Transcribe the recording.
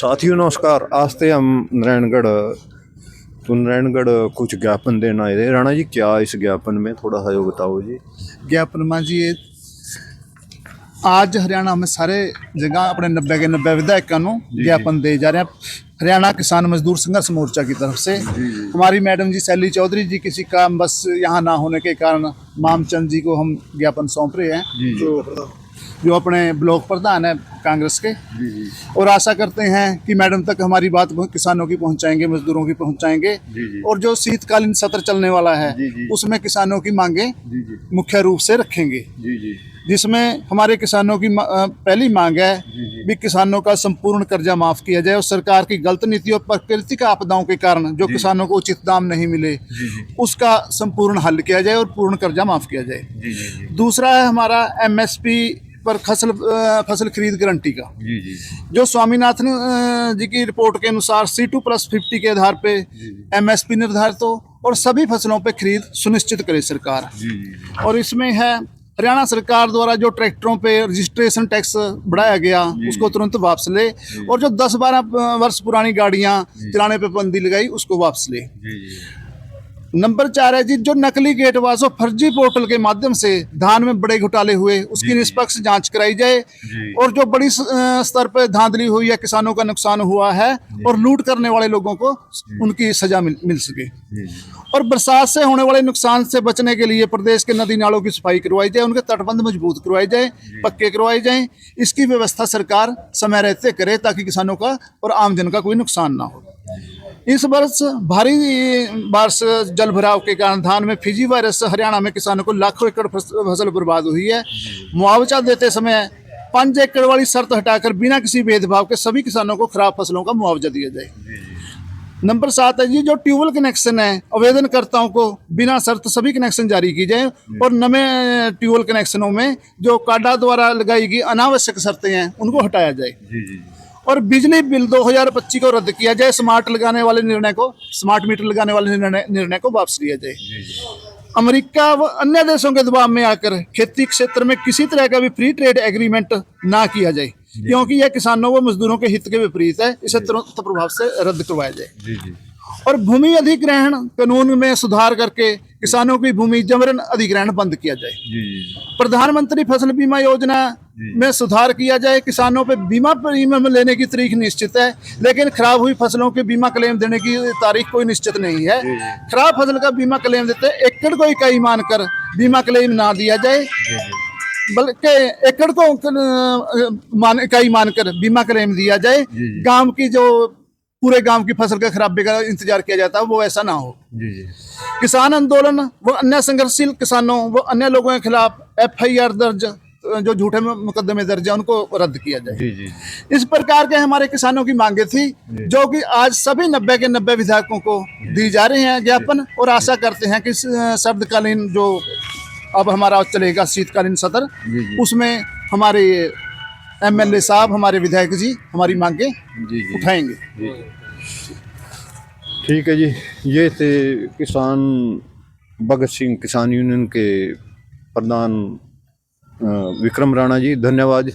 साथियों नमस्कार। आज से हम नारायणगढ़ कुछ ज्ञापन देना आए थे। राणा जी, क्या इस ज्ञापन में थोड़ा सा बताओ जी। ज्ञापन मां जी, ये आज हरियाणा में सारे जगह अपने 90 के 90 विधायकों को ज्ञापन दे जा रहे हैं हरियाणा किसान मजदूर संघर्ष मोर्चा की तरफ से। हमारी मैडम जी शैली चौधरी जी किसी काम बस यहाँ ना होने के कारण मामचंद जी को हम ज्ञापन सौंप रहे हैं, जो अपने ब्लॉक प्रधान है कांग्रेस के। और आशा करते हैं कि मैडम तक हमारी बात किसानों की पहुंचाएंगे, मजदूरों की पहुंचाएंगे। और जो शीतकालीन सत्र चलने वाला है उसमें किसानों की मांगे मुख्य रूप से रखेंगे, जिसमें हमारे किसानों की पहली मांग है भी किसानों का संपूर्ण कर्जा माफ किया जाए और सरकार की गलत नीति और प्राकृतिक आपदाओं के कारण जो किसानों को उचित दाम नहीं मिले उसका संपूर्ण हल किया जाए और पूर्ण कर्जा माफ किया जाए। दूसरा है हमारा एमएसपी पर फसल खरीद गारंटी का, जो स्वामीनाथन जी की रिपोर्ट के अनुसार C2+50 के आधार पे एमएसपी निर्धारित हो और सभी फसलों पे खरीद सुनिश्चित करे सरकार। और इसमें है हरियाणा सरकार द्वारा जो ट्रैक्टरों पे रजिस्ट्रेशन टैक्स बढ़ाया गया उसको तुरंत वापस ले, और जो 10-12 वर्ष पुरानी गाड़ियां चलाने पे पाबंदी लगाई उसको वापस ले। नंबर 4 है जी, जो नकली गेटवास और फर्जी पोर्टल के माध्यम से धान में बड़े घोटाले हुए उसकी निष्पक्ष जांच कराई जाए, और जो बड़ी स्तर पर धांधली हुई है, किसानों का नुकसान हुआ है और लूट करने वाले लोगों को उनकी सजा मिल सके। और बरसात से होने वाले नुकसान से बचने के लिए प्रदेश के नदी नालों की सफाई करवाई जाए, उनके तटबंध मजबूत करवाए जाए, पक्के करवाए जाए। इसकी व्यवस्था सरकार समय रहते करे ताकि किसानों का और आमजन का कोई नुकसान ना हो। इस वर्ष भारी बारिश जल भराव के कारण धान में फिजी वायरस हरियाणा में किसानों को लाखों एकड़ फसल बर्बाद हुई है। मुआवजा देते समय 5 एकड़ वाली शर्त हटाकर बिना किसी भेदभाव के सभी किसानों को खराब फसलों का मुआवजा दिया जाए। नंबर 7 है जी, जो ट्यूबवेल कनेक्शन है आवेदनकर्ताओं को बिना शर्त सभी कनेक्शन जारी की जाए, और नए ट्यूबवेल कनेक्शनों में जो काडा द्वारा लगाई गई अनावश्यक शर्तें हैं उनको हटाया जाए। और बिजली बिल 2025 को रद्द किया जाए। स्मार्ट मीटर लगाने वाले निर्णय को वापस लिया जाए। अमेरिका व अन्य देशों के दबाव में आकर खेती क्षेत्र में किसी तरह का भी फ्री ट्रेड एग्रीमेंट ना किया जाए, क्योंकि यह किसानों व मजदूरों के हित के विपरीत है। इसे तुरंत प्रभाव से रद्द करवाया जाए। और भूमि अधिग्रहण कानून में सुधार करके किसानों की भूमि जबरन अधिग्रहण बंद किया जाए। प्रधानमंत्री फसल बीमा योजना में सुधार किया जाए। किसानों पे बीमा प्रीमियम लेने की तारीख निश्चित है, लेकिन खराब हुई फसलों के बीमा क्लेम देने की तारीख कोई निश्चित नहीं है। खराब फसल का बीमा क्लेम देते एकड़ को इकाई मानकर बीमा क्लेम ना दिया जाए, बल्कि एकड़ को इकाई मानकर बीमा क्लेम दिया जाए। गांव की जो पूरे गांव की फसल का खराबे का इंतजार किया जाता है वो ऐसा ना हो। किसान आंदोलन व अन्य संघर्षशील किसानों व अन्य लोगों के खिलाफ FIR दर्ज, जो झूठे मुकदमे दर्ज है उनको रद्द किया जाए। इस प्रकार के हमारे किसानों की मांगे थी, जो कि आज सभी 90 के 90 विधायकों को दी जा रहे हैं ज्ञापन। और आशा करते हैं कि सर्दकालीन जो अब हमारा चलेगा शीतकालीन सत्र, उसमें हमारे MLA साहब, हमारे विधायक जी हमारी मांगे उठाएंगे। ठीक है जी। ये थे किसान भगत सिंह किसान यूनियन के प्रधान विक्रम राणा जी। धन्यवाद।